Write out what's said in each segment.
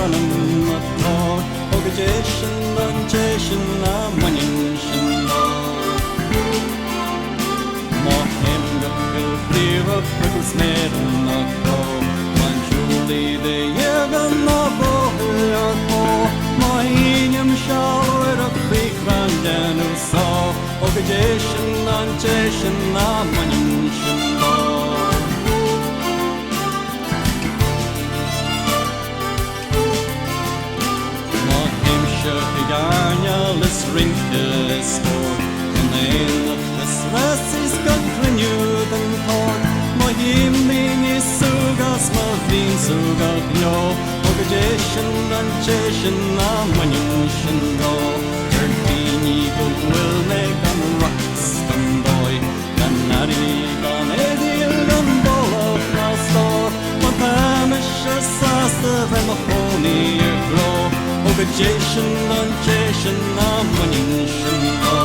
running the thought, Ogajeshin and Jeshin, Manin Shindo. Mohem the Pilfir of Prickles Ned and the Crow, Manchuli the Yegan of Bohirko, Mahinium shower of Creek Randan who saw, Ogajeshin and Jeshin, Manin Shindo. Garnia les rinkes stor, and ein das Rassis got renewed and torn. My himling is sugas, my vin sugat yo, Ogajeshin and Jeshin, Manin Shindo. Turn Pini will make on rocks and boy, Ganari, Gan Edil, and Ball of Nastor, my Pamish, a saster, and the pony grow. Ogajeshin and Jeshin, Manin Shindo.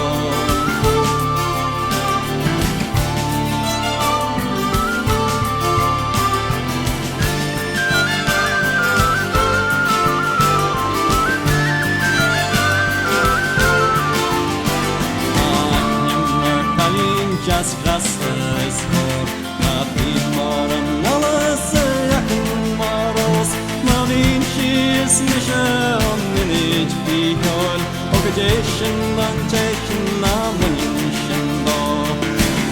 Just grasses for Happy Moran, alles Jacken Maros, Marvin Shears, Michelle, Minute, Behold, Ogajeshin and Jeshin, Manin Shindo.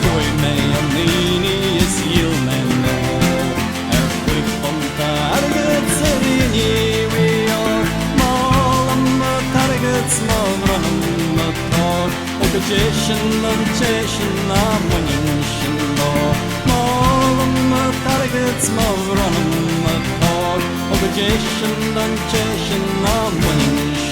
Koi may a meanie is Yilman, Quick Ponta, Arrogance, Arini, we are Malam, Targets, Mavranum, Mator. Ogajeshin and Jeshin, Manin Shindo. Malam targets, Mavranum, Ogajeshin and Jeshin, Manin Shindo.